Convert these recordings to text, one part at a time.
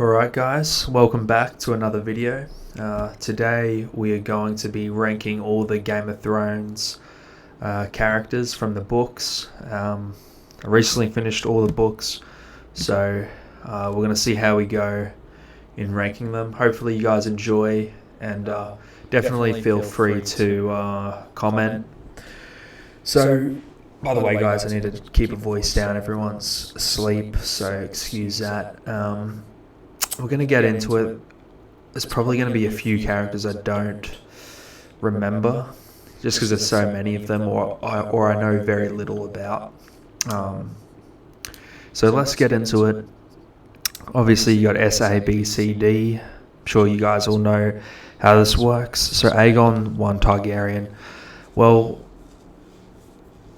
Alright guys, welcome back to another video. Today we are going to be ranking all the Game of Thrones characters from the books. I recently finished all the books, so we're going to see how we go in ranking them. Hopefully you guys enjoy, and definitely feel free to comment. So, by the way guys, I need to keep a voice down, everyone's asleep, so excuse that. We're going to get into it. There's probably going to be a few characters I don't remember, just because there's so many of them, or I know very little about. So let's get into it. Obviously, you got S, A, B, C, D. I'm sure you guys all know how this works. So Aegon 1 Targaryen. Well,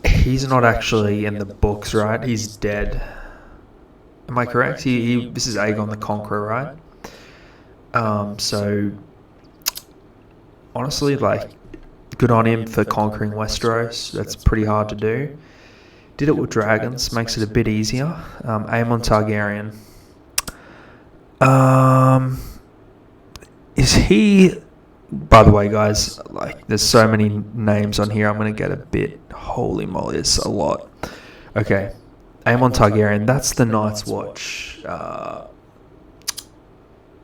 he's not actually in the books, right? He's dead. Am I correct? This is Aegon the Conqueror, right? So, honestly, good on him for conquering Westeros. That's pretty hard to do. Did it with dragons, makes it a bit easier. Aemon Targaryen. Is he... By the way, guys, there's so many names on here, I'm going to get a bit... Holy moly, it's a lot. Okay. Aemon Targaryen, that's the Night's Watch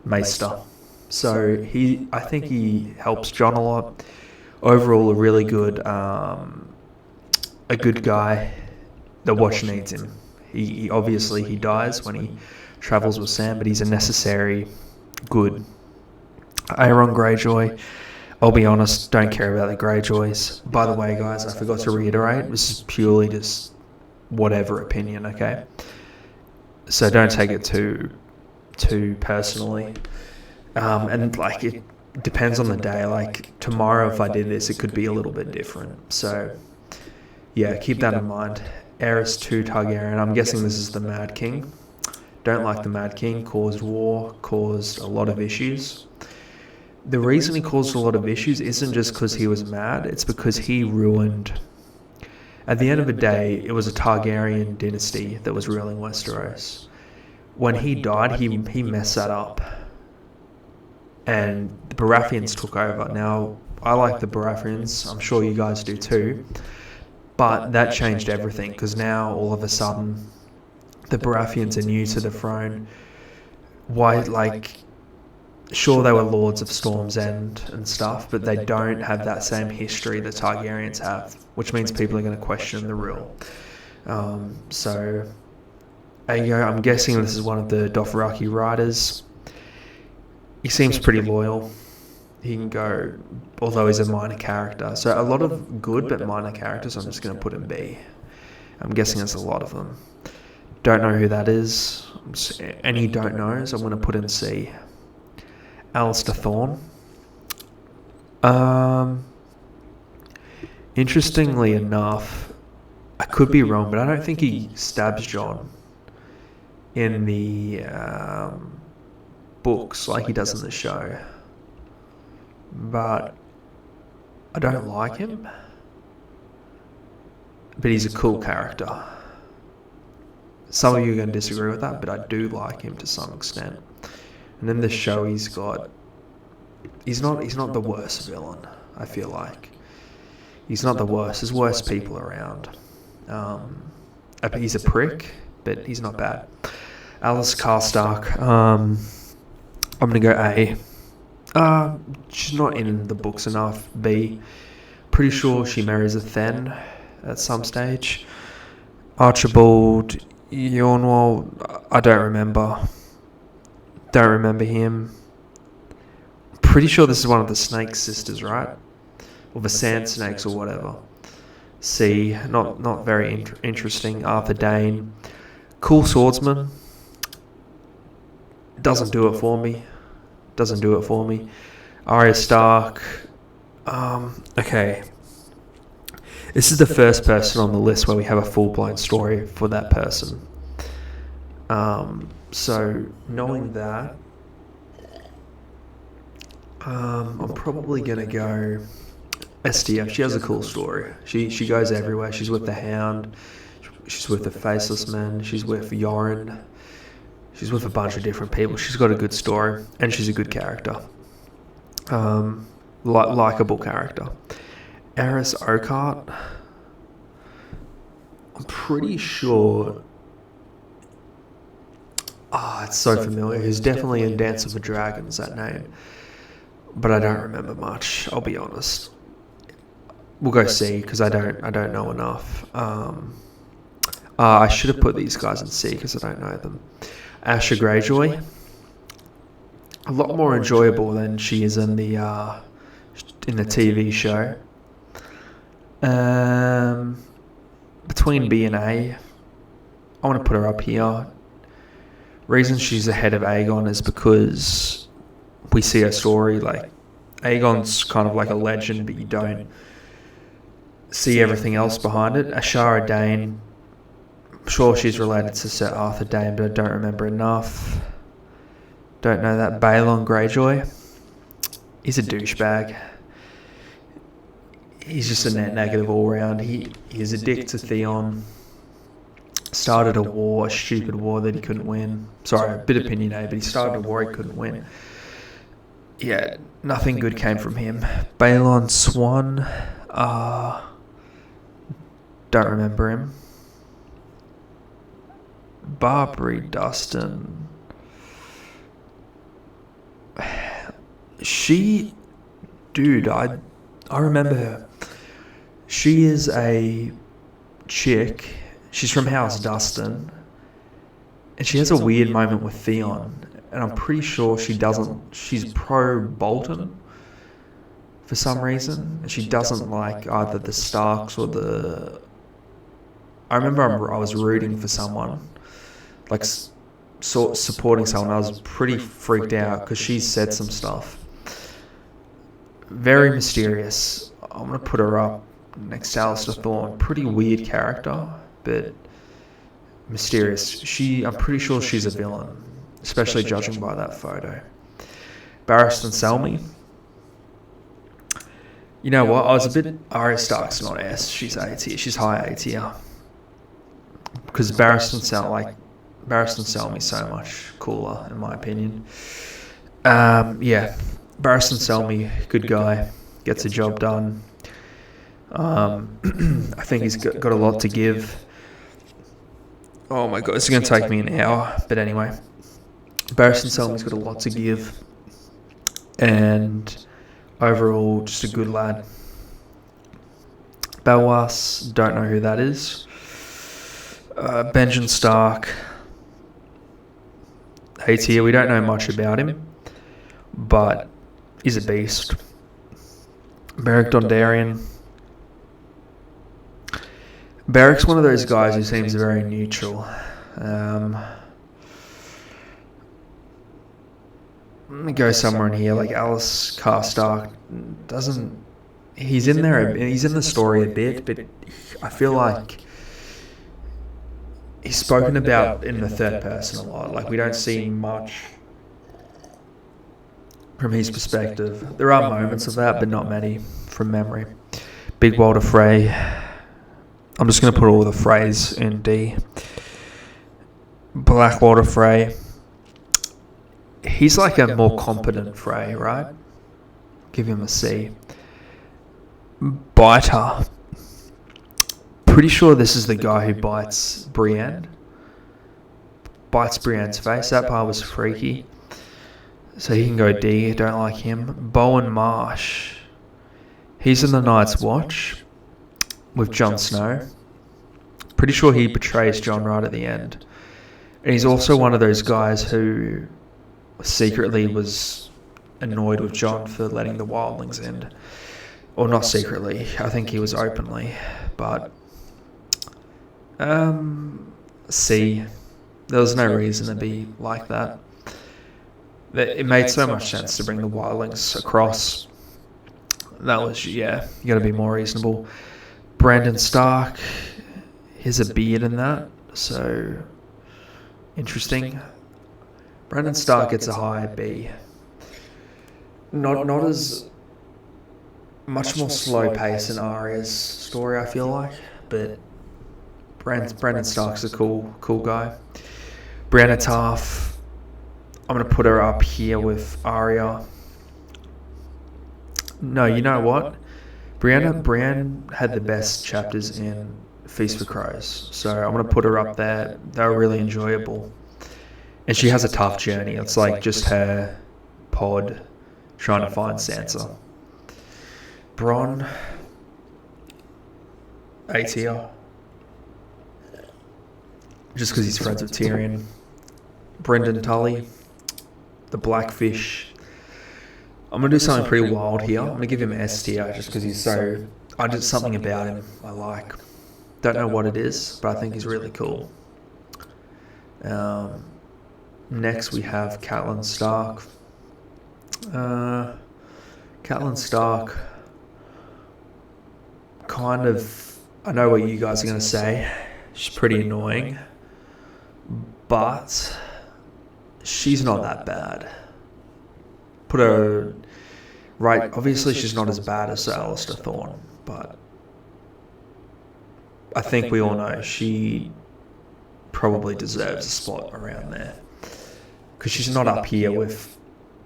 Maester. So I think he helps Jon a lot. Overall, a really good, a good guy. The Watch needs him. He obviously he dies when he travels with Sam, but he's a necessary good. Aeron Greyjoy, I'll be honest, don't care about the Greyjoys. By the way, guys, I forgot to reiterate, this is purely just whatever opinion, okay? So don't take it too personally. And it depends on the day. Tomorrow, if I did this, it could be a little bit different. So yeah, keep that in mind. Aerys 2 Targaryen. I'm guessing this is the Mad King. Don't like the Mad King. Caused war. Caused a lot of issues. The reason he caused a lot of issues isn't just because he was mad. It's because he ruined... At the end of the day, it was a Targaryen dynasty that was ruling Westeros. When he died, he messed that up. And the Baratheons took over. Now, I like the Baratheons. I'm sure you guys do too. But that changed everything, because now, all of a sudden, the Baratheons are new to the throne. Sure, they were Lords of Storm's End and stuff, but they don't have that same history the Targaryens have, which means people are going to question the rule. So, I'm guessing this is one of the Dothraki riders. He seems pretty loyal. He can go, although he's a minor character. So a lot of good but minor characters, I'm just going to put in B. I'm guessing there's a lot of them. Don't know who that is. Any don't knows, I'm going to put in C. Alistair Thorne. Interestingly enough, I could be wrong, but I don't think he stabs Jon in the books like he does in the show. But I don't like him. But he's a cool character. Some of you are going to disagree with that, but I do like him to some extent. And in this show, he's not the worst villain, I feel like. He's not the worst. There's worse people around. He's a prick, but he's not bad. Alice Karstark. I'm going to go A. She's not in the books enough. B. Pretty sure she marries a Thenn at some stage. Archibald Yornwall, I don't remember. Don't remember him. Pretty sure this is one of the Snake sisters, right? Or the Sand Snakes or whatever. C. Not very interesting. Arthur Dayne. Cool swordsman. Doesn't do it for me. Arya Stark. Okay. This is the first person on the list where we have a full-blown story for that person. So, knowing that, I'm probably going to go STF. She has a cool story. She goes everywhere. She's with the Hound. She's with the Faceless Men. She's with Yoren. She's with a bunch of different people. She's got a good story, and she's a good character. Likeable character. Eris Oakheart, I'm pretty sure... it's so familiar. He's definitely in Dance of the Dragons, that name. But I don't remember much, I'll be honest. We'll go C, because I don't know enough. I should have put these guys in C, because I don't know them. Asha Greyjoy. A lot more enjoyable than she is in the TV show. Between B and A, I want to put her up here. Reason she's ahead of Aegon is because we see her story. Like, Aegon's kind of like a legend, but you don't see everything else behind it. Ashara Dane, I'm sure she's related to Sir Arthur Dane, but I don't remember enough. Don't know that. Balon Greyjoy, he's a douchebag. He's just a net negative all round. He's addicted to Theon. Started a stupid war that he couldn't win. Sorry, a bit opinionated, but he started a war he couldn't win. Yeah, nothing good came from him. Balon Swan, don't remember him. Barbary Dustin. I remember her. She is a chick. She's from House Dustin. And she has a weird moment with Theon. And I'm pretty sure she's pro-Bolton for some reason. And she doesn't like either the Starks or the... I remember I was rooting for someone. Like, supporting someone. I was pretty freaked out because she said some stuff. Very mysterious. I'm going to put her up next to Alistair Thorne. Pretty weird character, but mysterious. I'm pretty sure she's a villain, especially judging by that photo. Barristan Selmy. You know what? I was a bit... Arya Stark's not S. She's A tier. She's high A tier. Because Barristan Selmy's so much cooler, in my opinion. Yeah. Barristan Selmy, good guy, gets the job done. I think he's got a lot to give. Oh my god, it's going to take me an hour. But anyway, Barristan Selmy's got a lot to give. And overall, just a good lad. Belwas, don't know who that is. Benjen Stark. A tier, we don't know much about him. But he's a beast. Beric Dondarrion. Beric's one of those guys who seems very neutral. Let me go somewhere in here. Like Alice Karstark doesn't... He's in there. He's in the story a bit, but I feel like he's spoken about in the third person a lot. Like, we don't see much from his perspective. There are moments of that, but not many from memory. Big Walder Frey. I'm just going to put all the Freys in D. Blackwater Frey. He's like a more competent Frey, right? Give him a C. Biter. Pretty sure this is the guy who bites Brienne. Bites Brienne's face. That part was freaky. So he can go D. Don't like him. Bowen Marsh. He's in the Night's Watch with Jon Snow. Pretty sure he betrays Jon right at the end. And he's also one of those guys who secretly was annoyed with Jon for letting the wildlings in. Or not secretly. I think he was openly. But C. There was no reason to be like that. It made so much sense to bring the wildlings across. That was, yeah, you got to be more reasonable. Brandon Stark, here's a beard in that, so interesting. Brandon Stark gets a high B. Not as much more slow pace in Arya's story, I feel like, but Brandon Stark's a cool guy. Brianna Tarth, I'm going to put her up here with Arya. No, you know what? Brienne had the best chapters in Feast for Crows, so I'm going to put her up there. They were really enjoyable. And she has a tough journey. It's like just her pod trying to find Sansa. Bronn, A tier. Just because he's friends with Tyrion. Brynden Tully, the Blackfish. I'm going to do something pretty wild here. I'm going to give him S tier just because he's so... I did something about him I like. Don't know what it is, but I think he's really cool. Next we have Catelyn Stark. Catelyn Stark, kind of... I know what you guys are going to say. She's pretty annoying. But she's not that bad. Put her right. Obviously, she's not as bad as Alistair Thorne, but I think we all know she probably deserves a spot around there because she's not up here with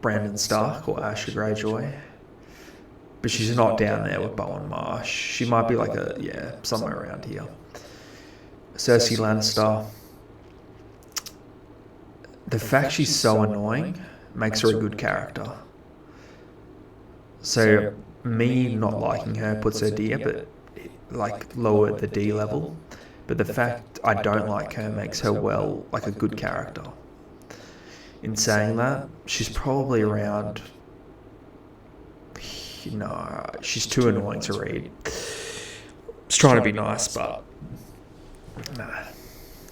Brandon Stark or Asher Greyjoy, but she's not down there with Bowen Marsh. She might be like somewhere around here. Cersei Lannister. The fact she's so annoying makes her a good character. So me not liking her puts her D but like lower at the D level. But the fact I don't like her makes her like a good character. In saying that, she's probably around... she's too annoying to read. Just trying to be nice, but nah,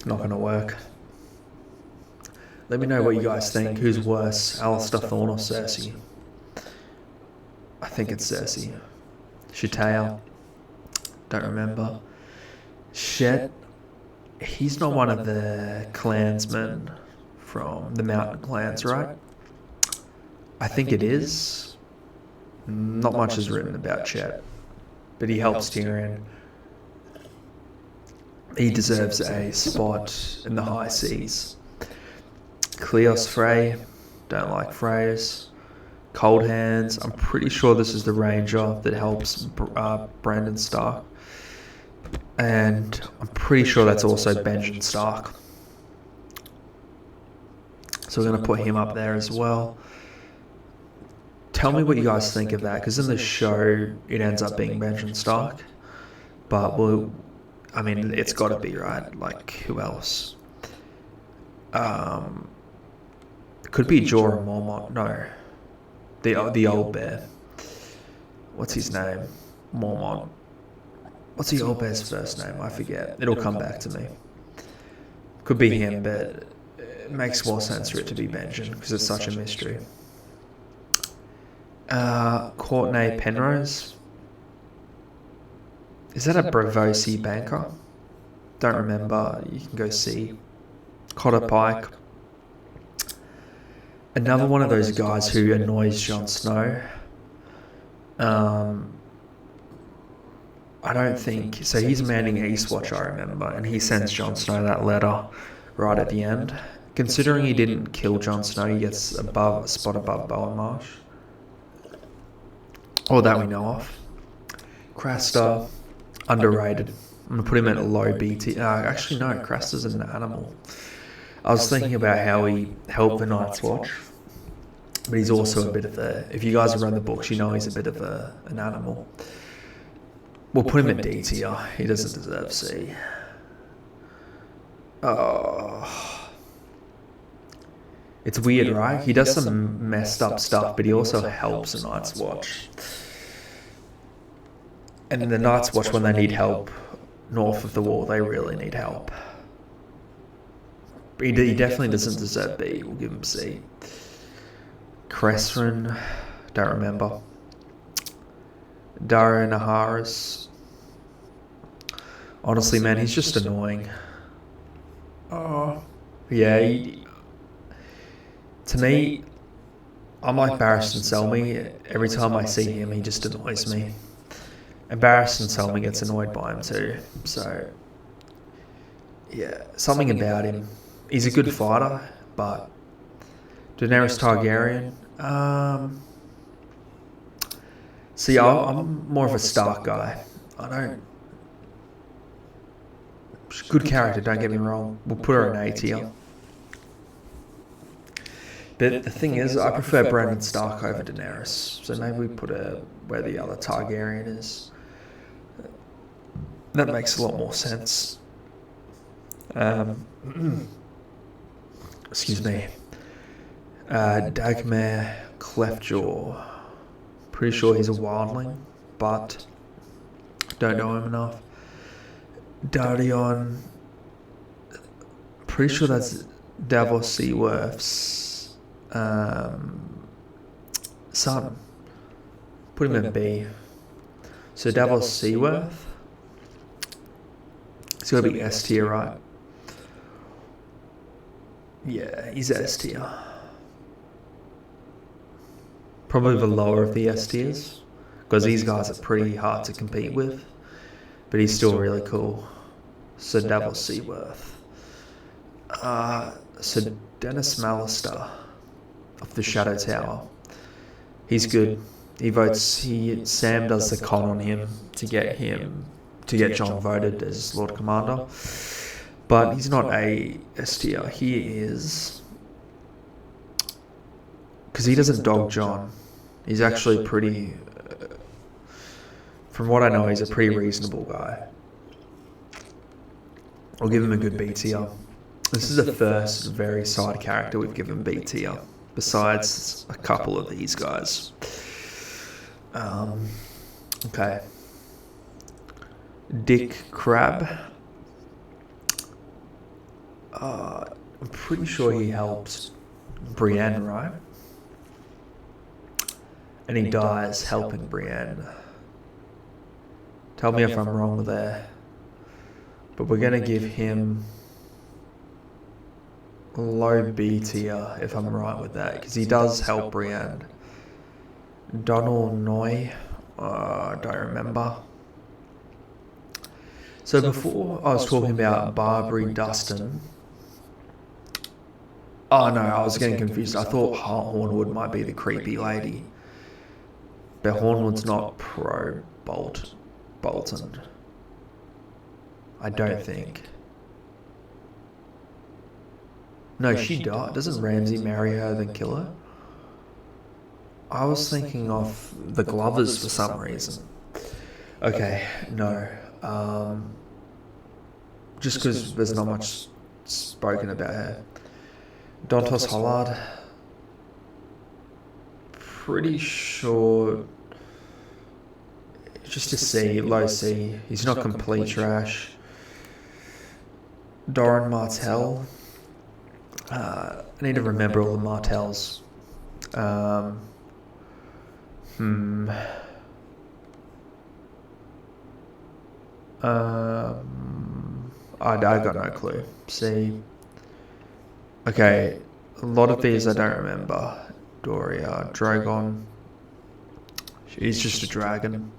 not going to work. Let me know what you guys think. Who's worse, Alistair Thorne or Cersei? I think it's Cersei. Shatea, don't remember. Shet, he's not one of the clansmen from the Mountain Clans, right? I think it is. Not much is written about Chet, but he helps Tyrion. He deserves a spot in the high seas. Cleos Frey, don't like Freys. Cold Hands, I'm pretty sure this is the ranger that helps Brandon Stark. And I'm pretty sure that's also Benjen Stark. So we're going to put him up there as well. Tell me what you guys think of that, because in the show it ends up being Benjen Stark. But it's got to be, right? Like, who else? Could be Jorah Mormont. No. The old bear. What's his name? Mormont. What's the old bear's first name? I forget. It'll come back to me. Could be him, but it makes more sense for it to be Benjen because it's such a mystery. Courtney Penrose. Is that a Braavosi banker? Don't remember. You can go see. Cotter Pike. Another one of those guys who annoys Jon Snow. I don't think... So he's manning Eastwatch, I remember, and he sends Jon Snow that letter right at the end. Considering he didn't kill Jon Snow, he gets a spot above Bowen Marsh. Or that we know of. Craster, underrated. I'm going to put him at a low BT. Actually, no, Craster's an animal. I was thinking about how he helped the Night's Watch, but he's also a bit of a... If you guys have read the books, you know he's a bit of an animal. We'll put him at D tier. He doesn't deserve C. Oh. It's weird, right? He does some messed up stuff, but he also helps the Night's Watch. And in the Night's Watch, when they need help north of the wall, they really need help. He definitely doesn't deserve B. We'll give him C. Cressrin, don't remember. Daario Naharis. Honestly, man, he's just annoying. Oh, yeah. To me, I'm like Barristan Selmy. Every time I see him, he just annoys me. And Barristan Selmy gets annoyed by him too. So, yeah, something about him. He's a good fighter, but Daenerys Targaryen. See, I'm more of a Stark guy. I don't. She's a good character, don't get me wrong. We'll put her in A tier. But the thing is, I prefer Brandon Stark over Daenerys. So maybe we put her where the other Targaryen is. That makes a lot more sense. Excuse me. Dagmar Cleftjaw. Pretty sure he's a wildling, but don't know him enough. Dardion. Pretty sure that's Davos Seaworth's son. Put him in B. So Davos Seaworth. It's got to be S tier, right? Yeah, he's S tier. Probably the lower of the S tiers, because these guys are pretty hard to compete with, but he's still really cool. So Davos Seaworth. So Dennis Mallister of the Shadow Tower. He's good. He votes. Sam does the con on him to get Jon voted as Lord Commander, but he's not a S tier. He is, because he doesn't dog Jon. He's actually pretty. From what I know, he's a pretty reasonable guy. I'll give him a good B tier. This is the first very side character we've given B tier, besides a couple of these guys. Okay. Dick Crab. I'm pretty sure he helped Brienne, right? And he dies helping Brienne. Tell me if I'm wrong there. But we're going to give him low B tier if I'm right with that, because he does help Brienne. Donald Noy. Don't remember. So before I was talking about Barbary Dustin. Oh no, I was getting confused. I thought Hornwood might be the creepy lady. But Hornwood's not pro Bolton. I don't think. No, she died. Doesn't Ramsay marry her then kill her? I was thinking of the Glovers for some reason. Okay, no. Just because there's not much spoken about her. Dontos Hollard. Pretty sure. Just a C, low C. He's not complete trash. Doran Martell. I need to remember all the Martells. I got no clue. C. Okay, a lot of these I don't remember. Doria, Drogon. He's just a dragon.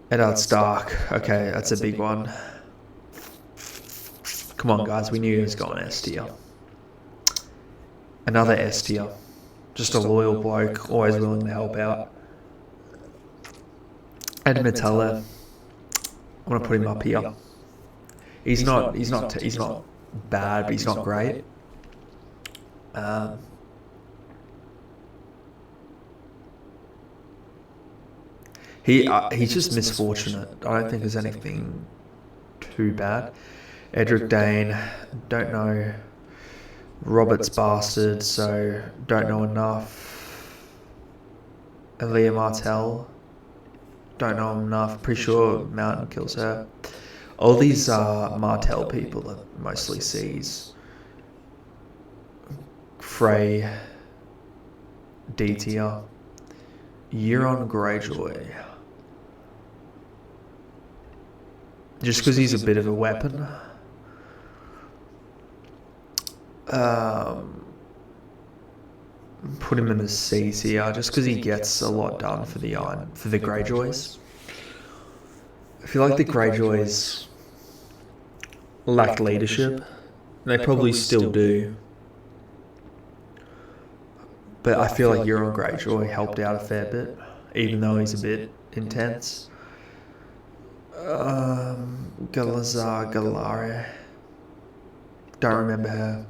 Eddard Stark. Okay, that's a big one. Come on, guys, we knew he was going S tier. Another S tier. Just a loyal bloke, always willing to help out. Ed Metella. I'm gonna put him up here. He's not bad, but he's not great. He's just misfortunate. I don't think there's anything too bad. Edric Dane, don't know. Robert's bastard, so don't know enough. Aaliyah Martell, don't know enough. Pretty sure Mountain kills her. All these Martell people are mostly C's. Frey, D tier. Euron Greyjoy. Just because he's a bit of a weapon. Put him in the C tier just because he gets a lot done for the Greyjoys. I feel like the Greyjoys lacked leadership. They probably still do. But I feel like Euron Greyjoy helped out a fair bit, even though he's a bit intense. Galazar Galare. Don't remember her.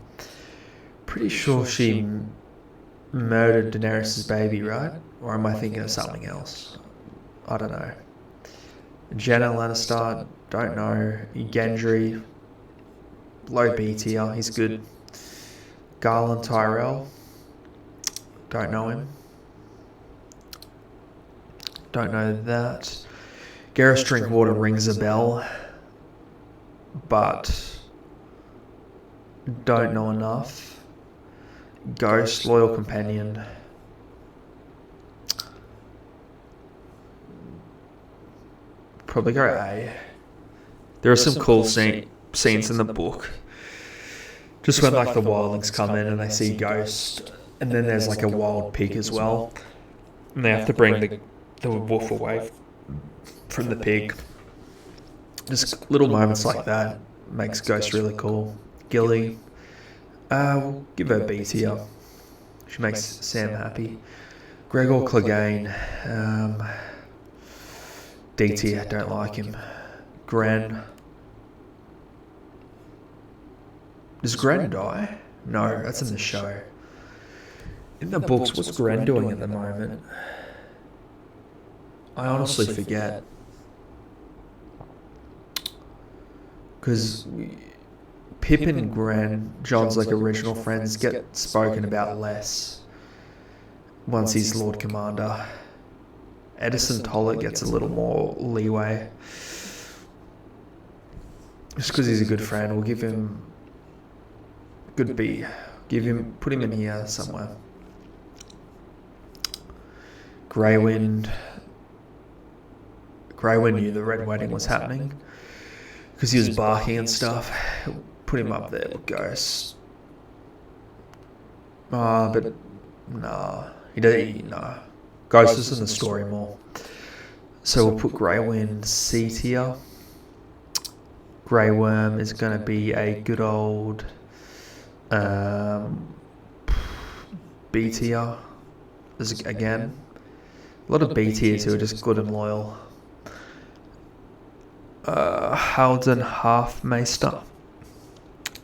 Pretty sure she murdered Daenerys' baby, right? Or am I thinking of something else? I don't know. Jenna Lannister, don't know. Gendry, low B tier, he's good. Garland Tyrell, don't know him. Don't know that. Gareth Drinkwater rings a bell, but don't know enough. Ghost, loyal companion. Probably go A. There are some cool scenes in the book. Just when like the wildlings come in and they see Ghost, and then there's like a wild pig as well, and they have to bring the wolf away from the pig. Just little moments like that makes Ghost really cool. Gilly, we'll give her B tier. She makes Sam happy. Gregor Clegane, D tier, don't like him. Gran. Does Gran die? No, that's in the show. In the books, what's Gran doing at the moment? I honestly forget. Because Pip and Gran, Jon's like original friends, get spoken about less once he's Lord Commander. Edison Tollett gets a little more leeway. Just because he's a good friend, we'll give him good B. Put him in here somewhere. Greywind knew the Red Wedding was happening because he was barking and stuff. Put him up there with Ghost. But nah, nah. Ghost is in the story more. So we'll put Greywind C tier. Grey Worm is going to be a good old B tier. Again, a lot of B tiers who are just good and loyal. Halden Halfmaester.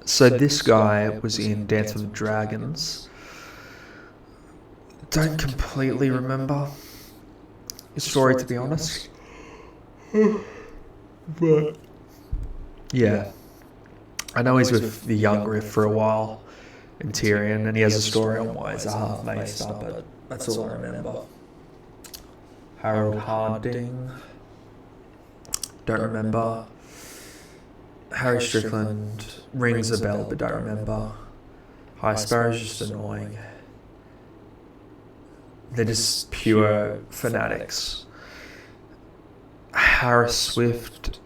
So this guy was in Dance with Dragons. Don't completely remember his story, to be honest. But yeah, I know he's with the young Griff for a while in Tyrion, and he has a story on why he's a half-maester, but that's all I remember. Harold Harding. Don't remember. Harry Strickland rings a bell, but don't remember. High Sparrow's just annoying. They're just pure fanatics. Harris Swift,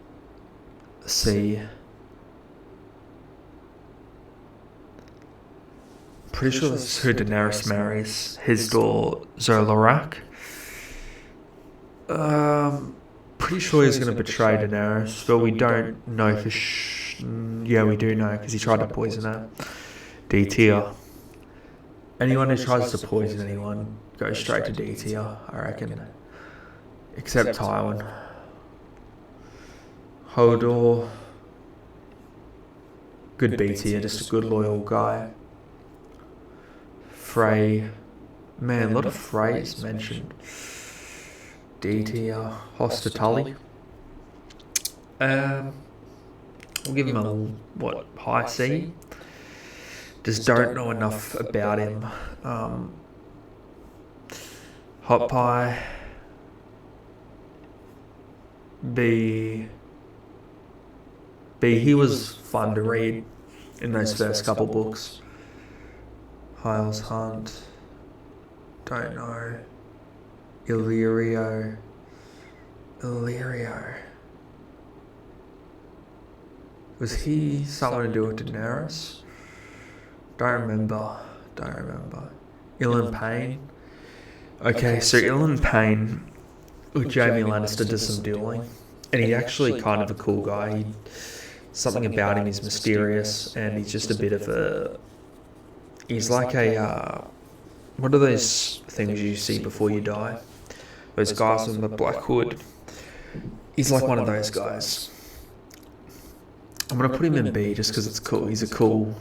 C. Pretty sure this is who Daenerys marries. His daughter Zolorak. Pretty sure he's going to betray Daenerys, but we don't know for yeah, we do know because he tried to poison her. D tier. Anyone who tries to poison anyone goes straight to D tier, I reckon. Except Tywin. Hodor. Good B tier, just a good loyal guy. Frey. Man, a lot of Freys mentioned. D tier. Hostatully. We'll give him a, high C? Just don't know enough about him. Hot Pie. B. He was fun to read in those first couple books. Hyles Hunt. Don't know. Illyrio. Was he something to do with Daenerys? Don't remember. Ilyn Payne. Okay, so Ilyn Payne with Jaime Lannister does some dueling. And he's actually kind of a cool guy. Something about him is mysterious, and he's just a bit of a... He's like a What are those things you see before you die? Those guys with the black hood. He's like one of those guys. I'm going to put him in B just because it's cool. He's a cool,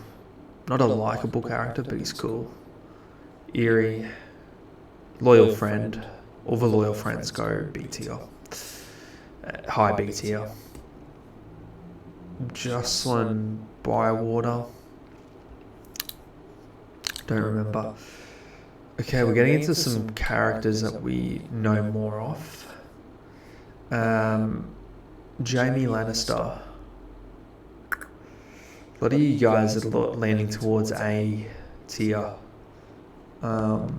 not a likeable character, but he's cool. Eerie, loyal friend. All the loyal friends go B tier. High B tier. Jocelyn Bywater. Don't remember. Okay, we're getting into some characters that we know more of. Jaime Lannister. A lot of you guys are leaning towards A tier. I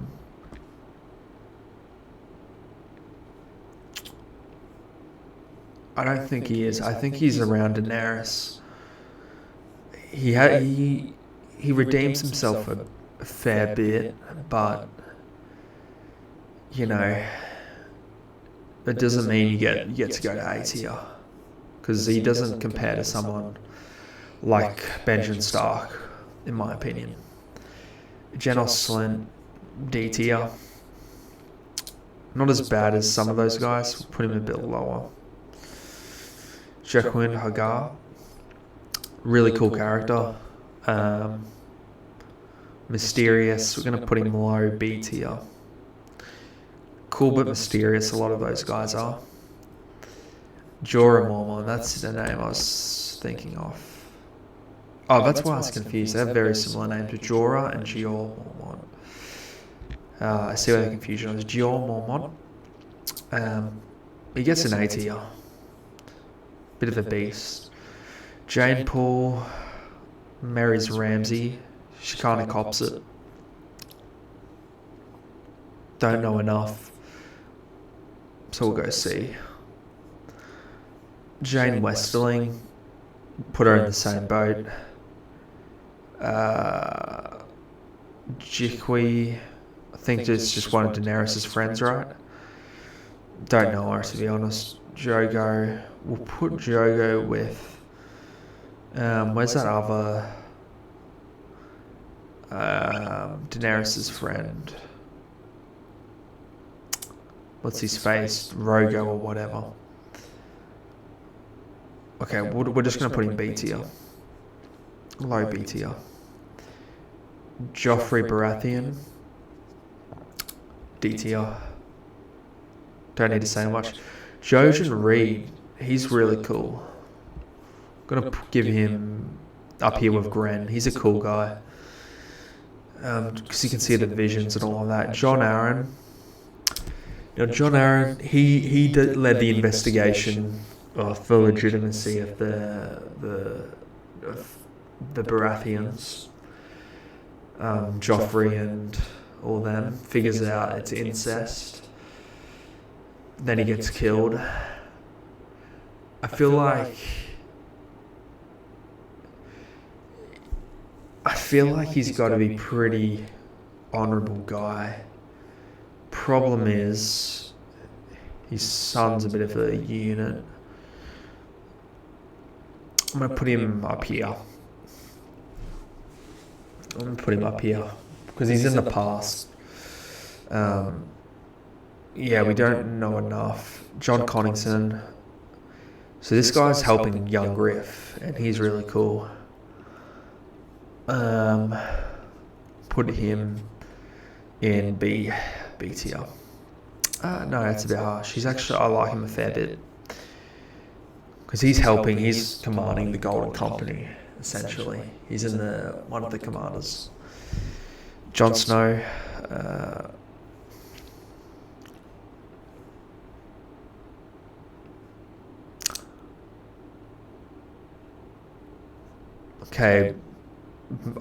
don't think he is. I think he's around Daenerys. He redeems himself a fair bit, but you know, it doesn't mean you get to go to A tier, because he doesn't compare to someone like Benjen Stark, in my opinion. Janos Slynt, D tier. Not as bad as some of those guys. We'll put him a bit lower. Jaqen H'ghar, really cool character. Mysterious, we're going to put him low, B tier. Cool but mysterious, a lot of those guys are. Jorah Mormont, that's the name I was thinking of. Oh, that's why I was confused. They have very similar names to Jorah and Jeor Mormont. I see where the confusion is. Jeor Mormont. He gets an A tier. Bit of a beast. Jane Paul, Mary's Ramsay. She kind of cops it. Don't know enough. So we'll go C. Jane Westerling. Put her in the same boat. Jiqui, I think it's just one of Daenerys' friends, right? Don't know her, to be honest. Jogo, we'll put Jogo with, where's that other, Daenerys' friend? What's his face? Rogo or whatever. Okay, we're just going to put him B tier. Low B tier. Joffrey Baratheon. D tier. Don't need to say much. Jojen Reed. He's really cool. Gonna give him up here with Gren. He's a cool guy. Because you can see the visions and all of that. Jon Arryn. Now, Jon Arryn, he led the investigation for legitimacy of the Baratheons. Joffrey and all them, figures out it's incest. Then he gets killed. I feel like he's got to be pretty honourable guy. Problem is, his son's a bit of a unit. I'm going to put him up here. I'm going to put him up here because he's in the past. Yeah, we don't know enough. Jon Connington. So this guy's helping young Griff, and he's really cool. Put him in B tier. No, that's a bit harsh. I like him a fair bit. Because he's helping, he's commanding the Golden Company, essentially. He's in one of the commanders. Jon Snow. Okay,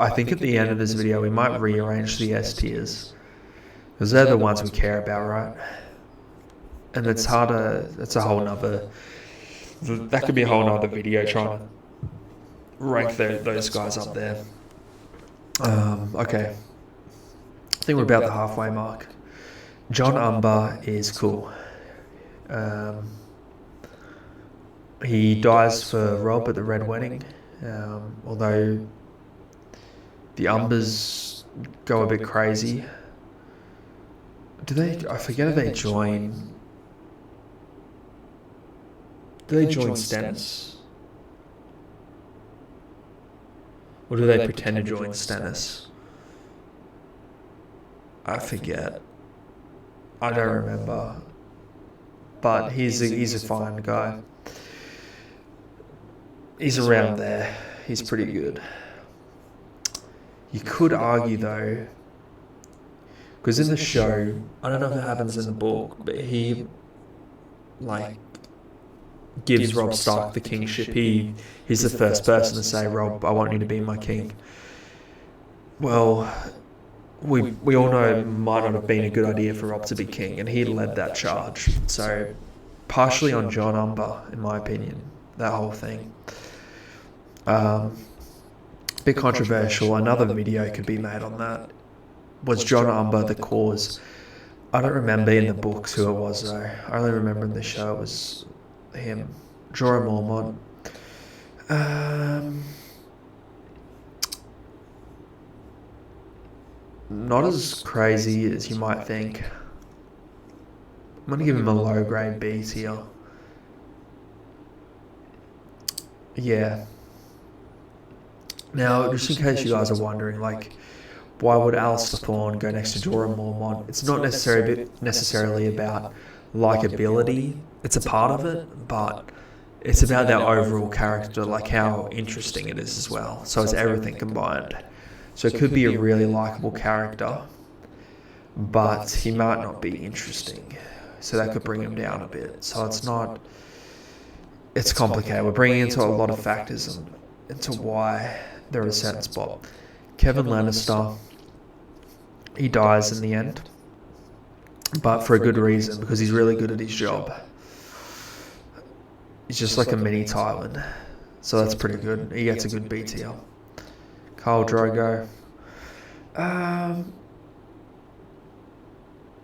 I think at the end of this video we might rearrange the S tiers. Because they're the ones we care about, right? And it's harder, that's a whole nother... That could be a whole nother video trying to rank those guys up there. Okay. I think we're about the halfway mark. Jon Umber is cool. He dies for Robb at the Red Wedding. Although the Umbers go a bit crazy. Do they? I forget if they join. Do they join Stennis? Or do they pretend to join Stennis? I forget. I don't remember. But he's a fine guy. He's around there. He's pretty good. You could argue though, because in the show, I don't know if it happens in the book, but he gives Robb Stark the kingship. He's the first person to say, "Robb, I want you to be my king." Well, we all know it might not have been a good idea for Robb to be king, and he led that charge. So, partially on Jon Umber, in my opinion, that whole thing. Bit controversial. Another video could be made on that. Was Jon Umber the cause? I don't remember in the books who it was though. I only remember in the show it was him. Jorah Mormont. Not as crazy as you might think. I'm going to give him a low grade B tier. Yeah. Now, just in case you guys are wondering, why would Alistair Thorne go next to Jorah Mormont? It's not necessarily about likability. It's a part of it, but it's about their overall character, how interesting it is as well. So it's everything combined. So it could be a really likable character, but he might not be interesting. So that could bring him down a bit. So it's complicated. We're bringing into a lot of factors into why they're at a certain spot. Kevin Lannister, he dies in the end, but for a good reason, because he's really good at his job. He's just like a mini Tywin, so that's pretty good. He gets a good B tier. Khal Drogo,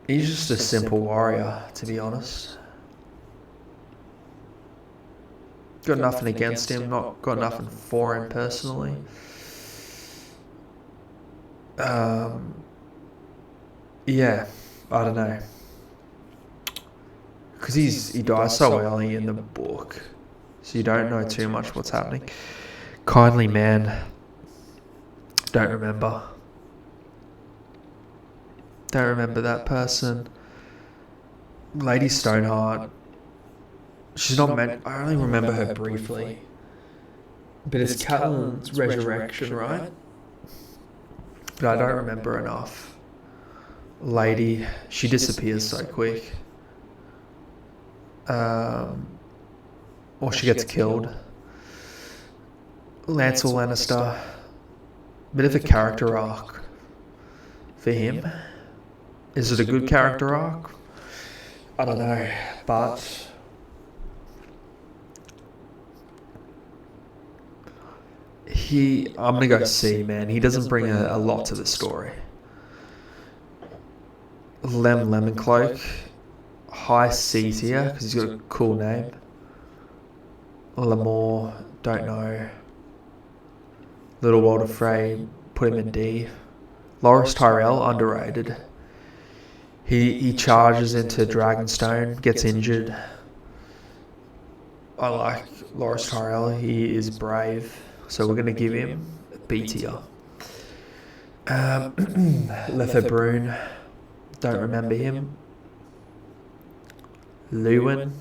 he's just a simple warrior, to be honest. Got nothing against him, not got nothing for him personally. Yeah, I don't know. Because he dies so early in the book, so you don't know too much what's happening. Kindly Man, don't remember. Don't remember that person. Lady Stoneheart, she's not meant. I only remember her briefly. But it's Catelyn's resurrection, right? But I don't remember enough. Lady, she disappears so quick. Or she gets killed. Lancel Lannister, bit of a character arc for him. Is it a good character arc? I don't know, but I'm gonna go C, man. He doesn't bring a lot to the story. Lemoncloak, high C tier because he's got a cool name. Lamore, don't know. Little Walder Frey, put him in D. Loras Tyrell, underrated. He charges into Dragonstone, gets injured. I like Loras Tyrell. He is brave, so we're going to give him a B tier. Letha Brune, don't remember him. Lewin,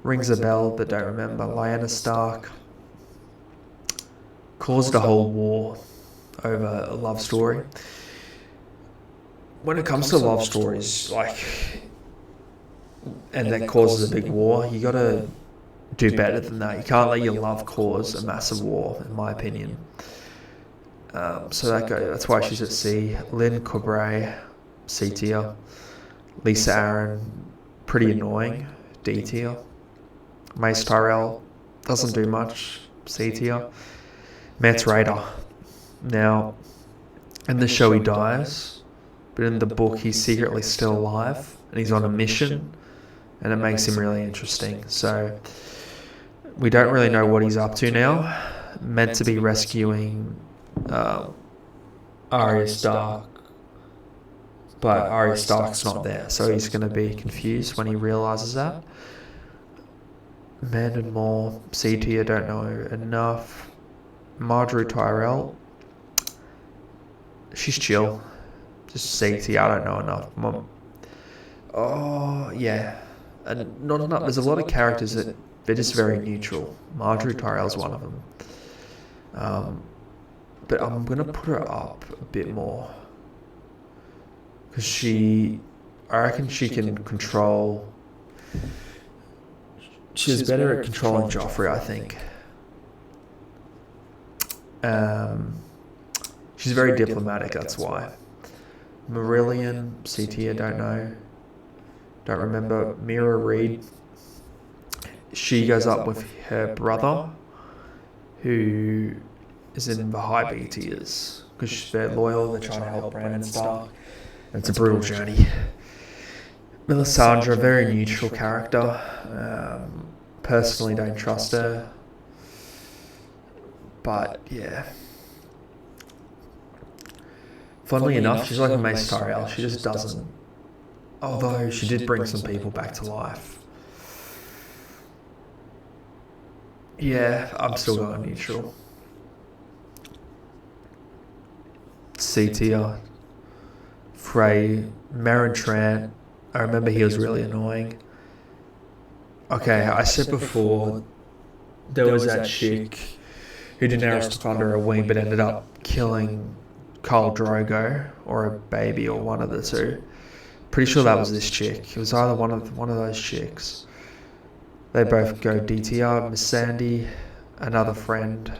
rings a bell but don't remember. Lyanna Stark, caused a whole war over a love story. When it comes to love stories, and that causes a big war, you got to do better than that. You can't let your love cause a massive war, in my opinion. So that's why she's at C. Lynn Corbray, C tier. Lisa Aaron, pretty annoying, D tier. Mace Tyrell, doesn't do much, C tier. Mance Rayder. Now, in the show he dies, but in the book he's secretly still alive and he's on a mission, and it makes him really interesting. So we don't really know what he's up to now. Meant to be rescuing Arya Stark but Arya Stark's not there, so he's going to be confused when he realises that. Mandon Moore, CT, I don't know enough. Marjorie Tyrell, she's chill. Just CT, I don't know enough. Oh, yeah. And not enough. There's a lot of characters that they're just very neutral. Marjorie Tyrell's one of them. But I'm going to put her up a bit more. Because I reckon she can control... She's better at controlling Joffrey, I think. She's very diplomatic, that's why. Marillion, CT, I don't know. Don't remember. Mira Reed. She goes up with her brother, who is in the high B tiers. Because they're loyal, they're trying to help Brandon Stark. It's a brutal journey. Melisandre, very neutral character. Personally, don't trust her. But, yeah. Funnily enough, she's like Mace Tyrell. She just doesn't. Although she did bring some people back to life. Yeah, I'm still going neutral. C tier. Frey, Meryn Trant. I remember he was really annoying. Okay, I said before, there was that chick who Daenerys took under her wing but ended up killing Khal Drogo, or a baby, or one of the two. Pretty sure that was this chick. It was either one of those chicks. They both go D tier. Miss Sandy, another friend,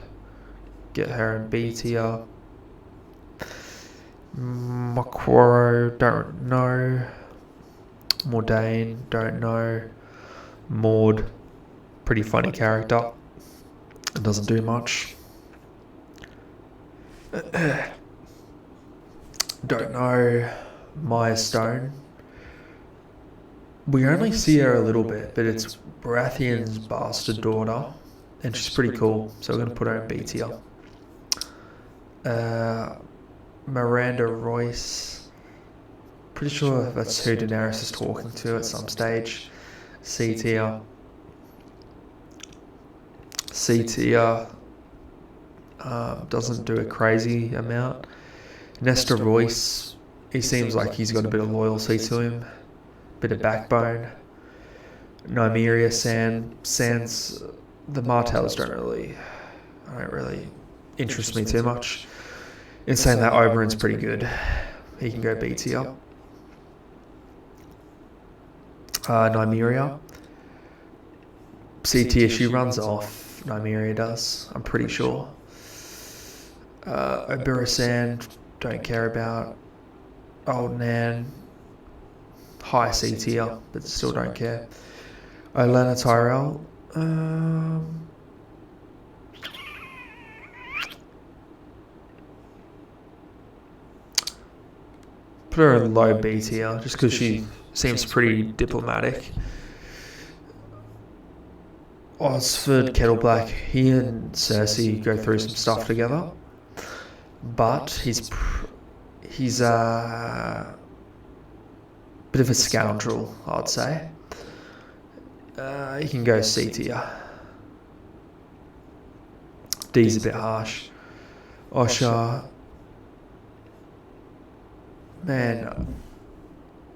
get her in B tier. Moqorro, don't know. Mordain, don't know. Maud, pretty funny character. It doesn't do much. Don't know. Maya Stone. We only see her a little bit, but it's Baratheon's bastard daughter, and she's pretty cool, so we're going to put her in B tier. Miranda Royce. Pretty sure that's who Daenerys is talking to at some stage. C tier. C tier. Doesn't do a crazy amount. Nestor Royce, he seems like he's got a bit of loyalty to him, bit of backbone. Nymeria Sands, the Martells don't really interest me too much. In saying that, Oberyn's pretty good. He can go B tier. Nymeria, C tier. She runs off. Nymeria does, I'm pretty sure. Oberyn, don't care about. Old Nan, high C tier, but still don't care. Olenna Tyrell, put her in low B tier, just because she seems pretty diplomatic. Osford Kettleblack, he and Cersei go through some stuff together, but he's a bit of a scoundrel, I'd say. He can go C tier. D's a bit harsh. Osha, man,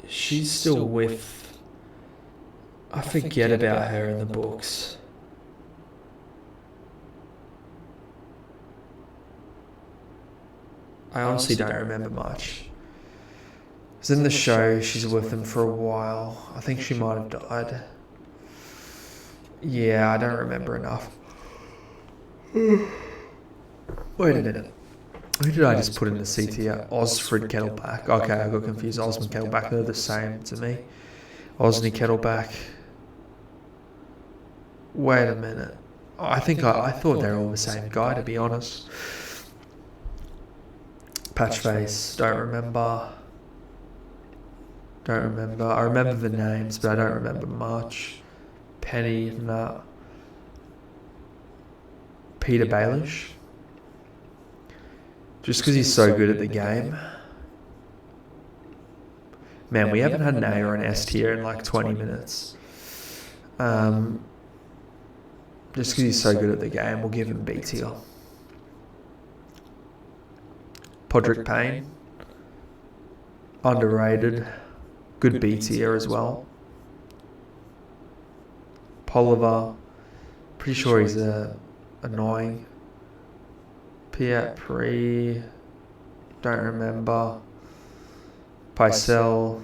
she's still with... I forget about her in the books. I honestly don't remember much. Because in the show, she's with them for a while. I think she might have died. Yeah, I don't remember enough. Wait a minute. Who did I just put in the C tier? Osford Kettleblack. Okay, I got confused. Osmond Kettleblack, they're the same to me. Osney Kettleblack. Wait a minute. I thought they were all the same guy, to be honest. Patchface, don't remember. I remember the names, but I don't remember much. Penny, nah. Peter Baelish. Just because he's so good at the game. Man, we haven't had an A or an S tier in like 20 minutes. Just because he's so good at the game, we'll give him B tier. Podrick Payne, underrated, good B tier as well. Polivar, pretty sure he's annoying. Piat Pri, don't remember. Pycelle,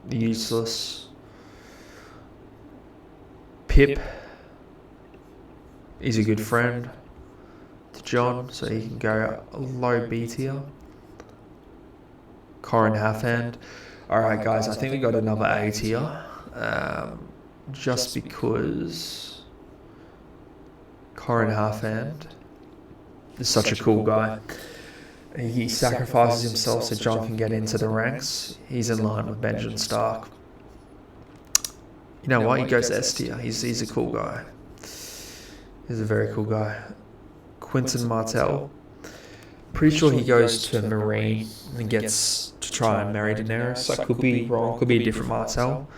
useless. Pip, he's a good friend to John, so he can go low B tier. Corin Halfhand. Alright guys, I think we got another A tier. Just because Corin Halfhand is such a cool guy. He sacrifices himself so John can get into the ranks. He's in line with Benjamin Stark. You know what? He goes S tier. He's a cool guy. He's a very cool guy. Quinton Martell. Pretty sure he goes to Marine and gets to try and marry Daenerys. I could be wrong. Could be a different Martell.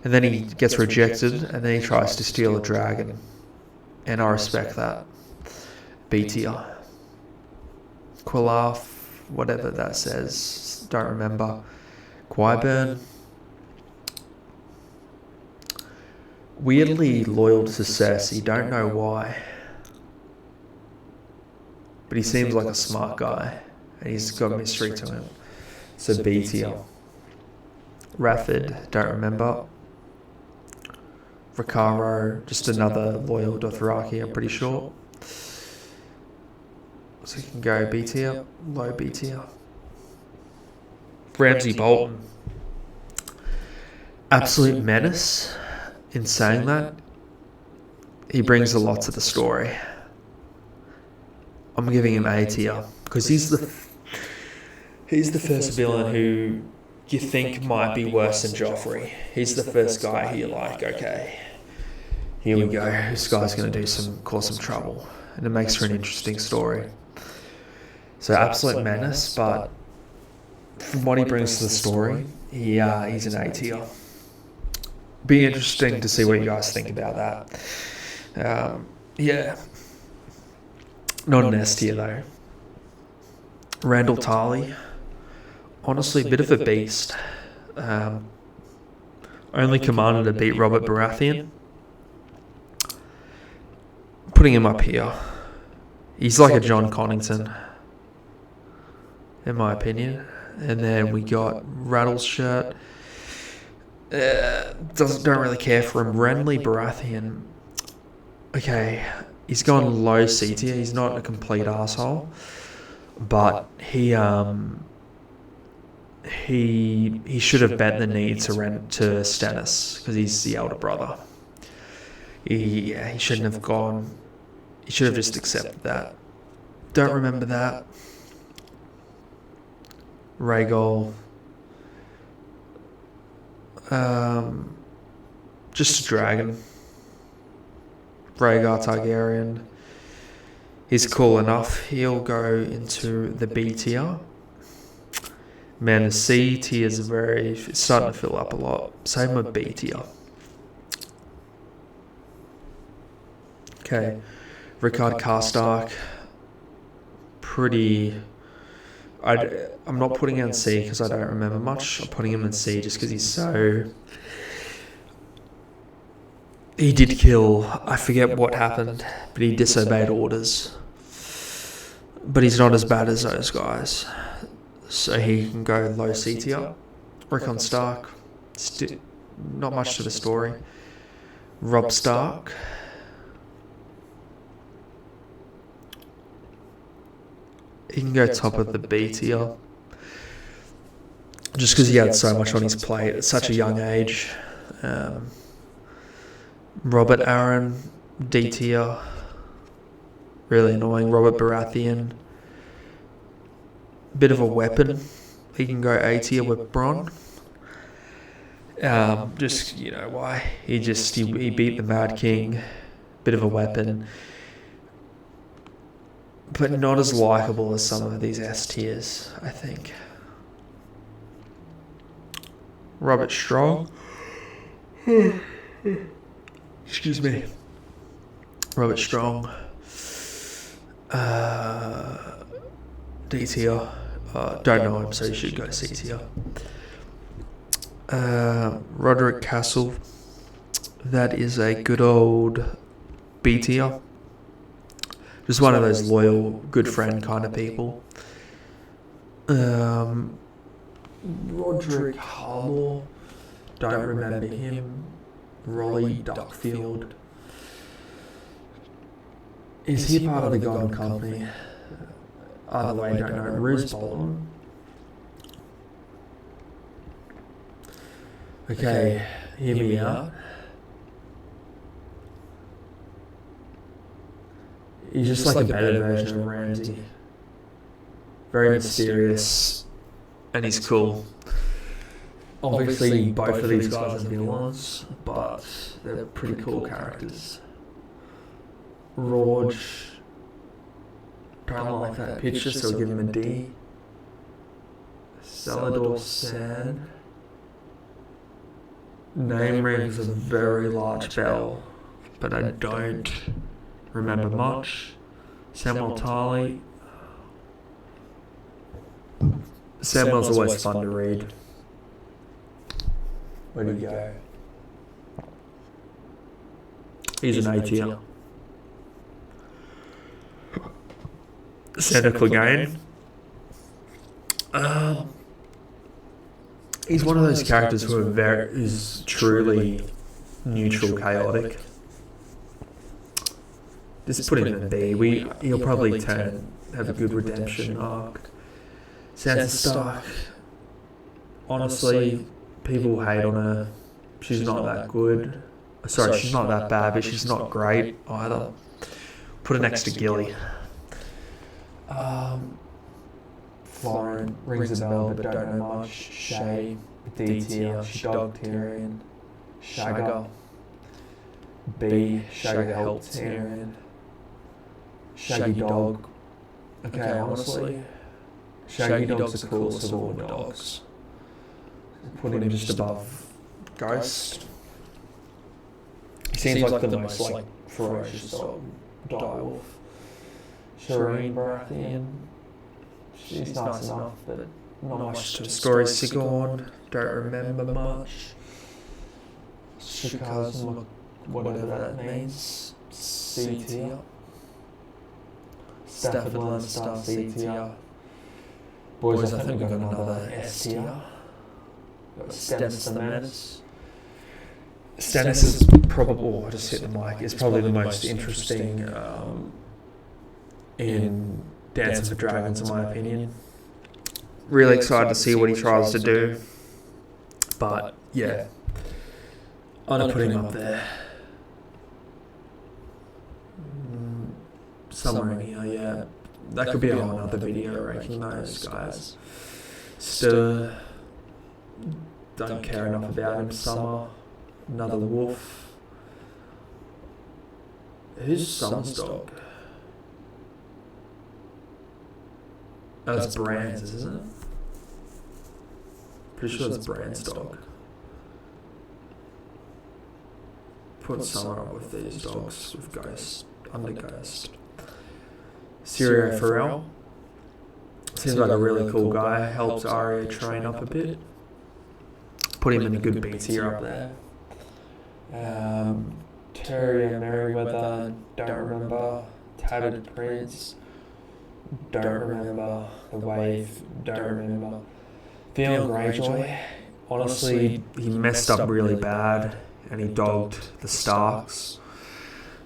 And then he gets rejected, and then he tries to steal a dragon. And I respect that. B tier. Quilaf, whatever that says, don't remember. Qyburn, weirdly loyal to Cersei, don't know why. But he seems like a smart guy, and he's got a mystery to him. So B tier. Rafford, don't remember. Ricaro, just another loyal Dothraki, I'm pretty sure. So you can go B tier, low B tier. Ramsay Bolton. Absolute menace in saying that. He brings a lot to the story. I'm giving him A tier because he's the first villain who you think might be worse than Joffrey. He's the first guy who you're like, okay, here we go. This guy's going to cause some trouble, and it makes for an interesting story. So absolute menace, but from what he brings to the story, he's an A tier. Be interesting to see what you guys think about that. Yeah. Not an S tier though. Randall Tarly. Honestly, a bit of a beast. Only commanded to beat Robert Baratheon. Putting him up here. He's like a John Connington, in my opinion. And then we got Rattleshirt. Don't really care for him. Renly Baratheon. Okay, he's gone low C tier. He's not a complete asshole, but he should have bent the knee to Stannis because he's the elder brother. He shouldn't have gone. He should have just accepted that. Don't remember that. Rhaegal. Just a dragon. Rhaegar Targaryen. He's cool enough. He'll go into the B tier. Man, the C tier is it's starting to fill up a lot. Same with B tier. Okay. Rickard Karstark. I'm not putting him in C because I don't remember much. I'm putting him in C just because he did kill, I forget what happened, but he disobeyed orders. But he's not as bad as those guys. So he can go low C tier. Rickon Stark. Not much to the story. Robb Stark. He can go top of the B tier. Just because he had so much on his plate at such a young age. Robert Aaron, D tier. Really annoying. Robert Baratheon. Bit of a weapon. He can go A tier with Bronn. Just, you know why. He beat the Mad King. Bit of a weapon. But not as likeable as some of these S tiers, I think. Robert Strong. Excuse me. Robert Strong. D tier. Don't know him, so you should go C tier. Roderick Castle. That is a good old B tier. Just one of those loyal, good friend kind of people. Roderick Harmore. Don't remember him. Rolly Duckfield. Is he part of the Golden Company? Either way, don't know. Ruse Bolton. Okay, hear me out. He's just like a better version of Ramsay. Very mysterious, and he's cool. Obviously, both of these guys are villains, but they're pretty cool characters. Rorge, don't like that picture, so I'll give him a D. Salador San. Name rings a very large bell, but I don't remember much. Samuel Tarly. Samuel's always fun to read. Where do you go? He's an A tier. Senator Clegane. He's one of those characters who is truly neutral, chaotic. Just put him in a B. He'll probably have a good redemption arc. Sansa Stark. Honestly, people hate on her. She's not that good. Sorry, she's not that bad, but she's not great either. Put her next to Gilly. Florin rings a bell, but don't know much. Shay, D tier. She dogged Tyrion. Shagger. B. Shagger helped Tyrion. Shaggy Dog. Okay, honestly, Shaggy Dog's the coolest of all the dogs. Put him just above Ghost. He seems like the most ferocious dog. Direwolf. Shireen Baratheon. She's nice enough, but not much to the story. Sigourn, don't remember much. Shikaz, whatever that means. C tier. Stafford Lannister, C tier. Boys, I think we've got another S tier. Got Stannis the Menace. Stannis is probably, I just hit the mic, is probably the most interesting in Dance of the Dragons, in my opinion. Really excited to see what he tries to do. But, yeah. I'm going to put him up there. Somewhere in here, yeah. That could be a whole other video ranking those guys. Still, don't care enough about him. Summer, another wolf. Who's Summer's dog? Oh, it's Bran's, isn't it? Pretty sure it's Bran's dog. Put Summer up with these dogs, with Ghost, under Ghost. Syrio Forel. Seems like a really cool guy. Helps Arya train up a bit. Put him in a good B tier up there. Tyrion Merryweather. Don't remember. Tattered Prince. Don't remember. The Wave. Don't remember. Theon Greyjoy. Honestly, he messed up really bad and he dogged the Starks.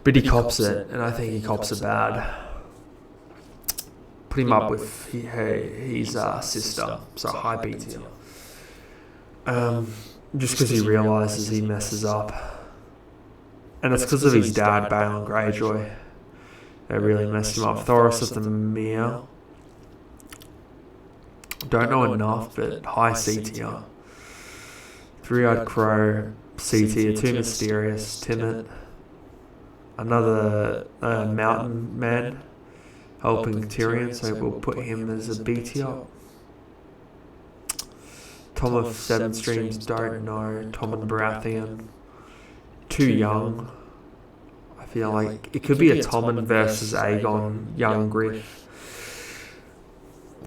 But he cops it, and I think he cops it bad. Put him up with his sister, so high B tier. Just because he realises he messes up. And it's because of his dad, Balon Greyjoy. They really messed him up. Thoros of the Mere. Don't know enough, but high C tier. Three-Eyed Crow, C tier. Too mysterious. Timid. Another mountain man helping Tyrion, so we'll put him as a B tier. Tom of Seven Streams, don't know. Tom and Baratheon, too young. I feel like it could be a Tommen versus Aegon, young Griff.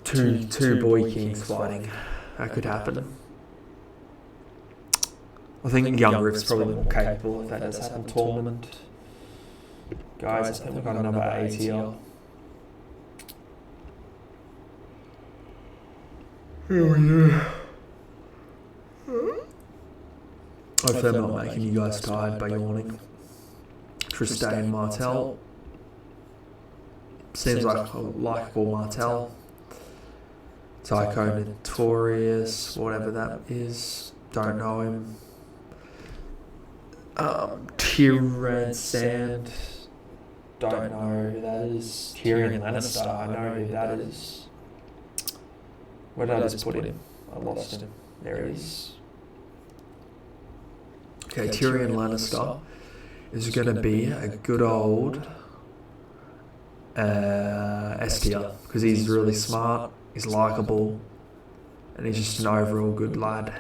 Two boy kings fighting. That could happen. I think young Griff's probably more capable if that does happen. Tormund. Guys, I think we've got another ATL. Oh yeah. Hopefully I'm not making you guys tired by yawning. Trystane Martell. Seems like a likeable Martell. Tycho Notorious, whatever that is. Don't know him. Tyrion Sand. Don't know who that is. Tyrion Lannister. I know who that is. Where did I just put him? I lost him. There he is. Okay, Tyrion Lannister is going to be a good old S tier because he's really smart, he's likeable, and he's just an overall good lad.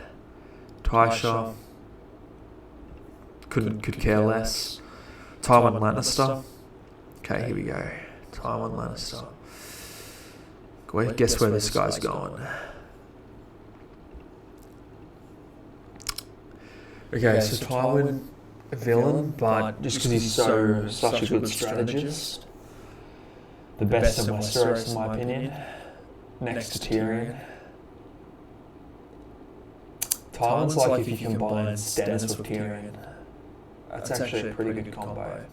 Tysha could care less. Tywin Lannister. Okay, here we go. Tywin Lannister. Guess where this guy's going. Okay, so Tywin, a villain, but just because he's such a good strategist. The best of Westeros, in my opinion, next to Tyrion. Tywin's like if you combine Stannis with Tyrion. That's actually a pretty good combo.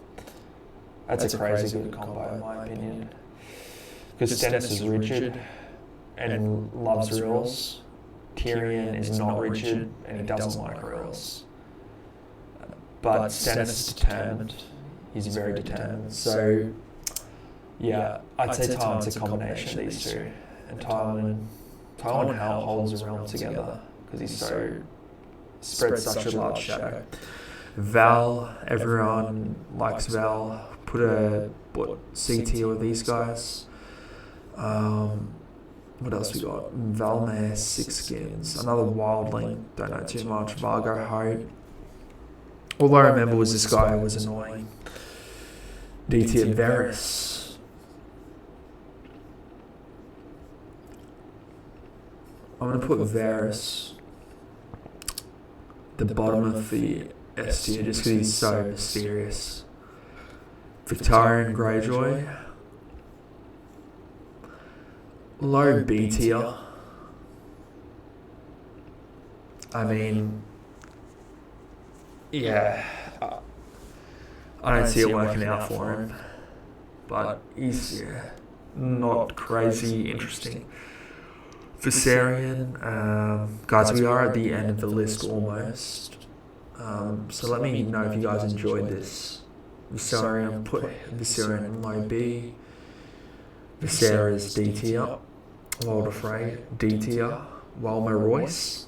That's a crazy good combo, in my opinion. Because Stannis is rigid and loves rules. Tyrion is not rigid and he doesn't like rules. But Stannis is determined. He's very determined. So, yeah, I'd say Tywin's a combination of these two. And Tywin holds the realm together because he's spreads such a large shadow. Val, everyone likes Val. Put a C tier with these guys. What else we got? Valmare, Six Skins, another wildling, don't know too much. Vargo Hope. All I remember was this guy was annoying. D tier Varys. I'm gonna put Varys at the bottom of the S tier just because he's so mysterious. Victarion Greyjoy. Low B tier. I mean, yeah, I don't see it working out for him, but he's not crazy interesting. Viserion, guys, we are at the end of the list almost, so let me know if you guys enjoyed this. Viserion, put Viserion in low B. Viserys D tier. Walder Frey D tier. Walmer Royce.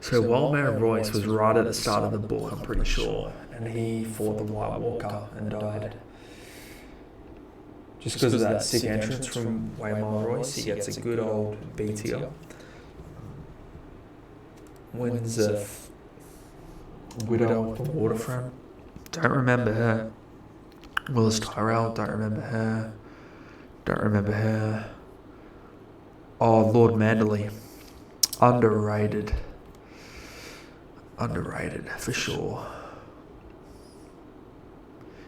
So Walmer Royce was right at the start of the book, I'm pretty sure, and he fought the White Walker and died. Just because of that sick entrance from Waymar Royce, he gets a good old B tier. Windsor, Widow of the Waterfront. Don't remember her. Willis Tyrell, don't remember her. Don't remember her. Oh, Lord Manderley. Underrated. Underrated, for sure.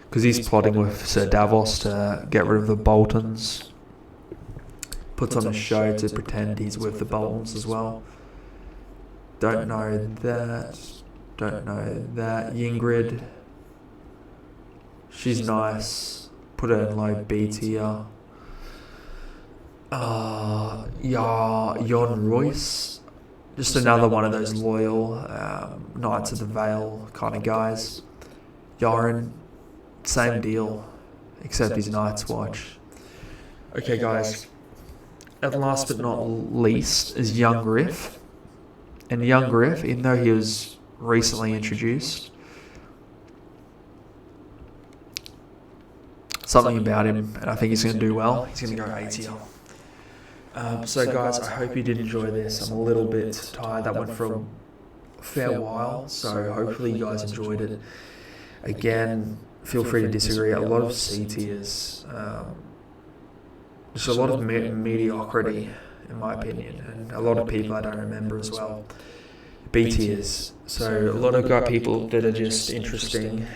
Because he's plotting with Sir Davos to get rid of the Boltons. Puts on a show to pretend he's with the Boltons as well. Don't know that. Don't know that. Ygritte. She's nice. Put her in low B tier. Jon Royce. Just another one of those loyal Knights of the Vale kind of guys. Yoren, same deal, except he's Night's Watch. Okay, guys. And last but not least is Young Griff. And Young Griff, even though he was recently introduced, something about him, and I think he's going to do well. He's going to go A tier. So guys, I hope you did enjoy this. I'm a little bit tired. That went for a fair while, so hopefully you guys enjoyed it. Again, feel free to disagree. A lot of C tiers, just a lot of mediocrity, in my opinion, and a lot of people I don't remember as well. B tiers, so a lot of people that are just interesting.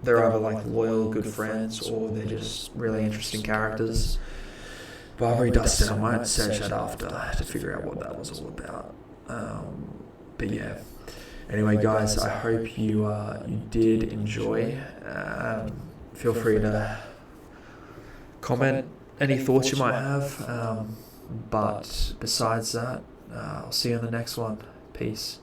They're either like loyal, good friends, or they're just really interesting characters. Barbary Dustin, I might search that after to figure out what that was all about. But yeah. Anyway, guys, I hope you did enjoy. Feel free to comment any thoughts you might have. But besides that, I'll see you on the next one. Peace.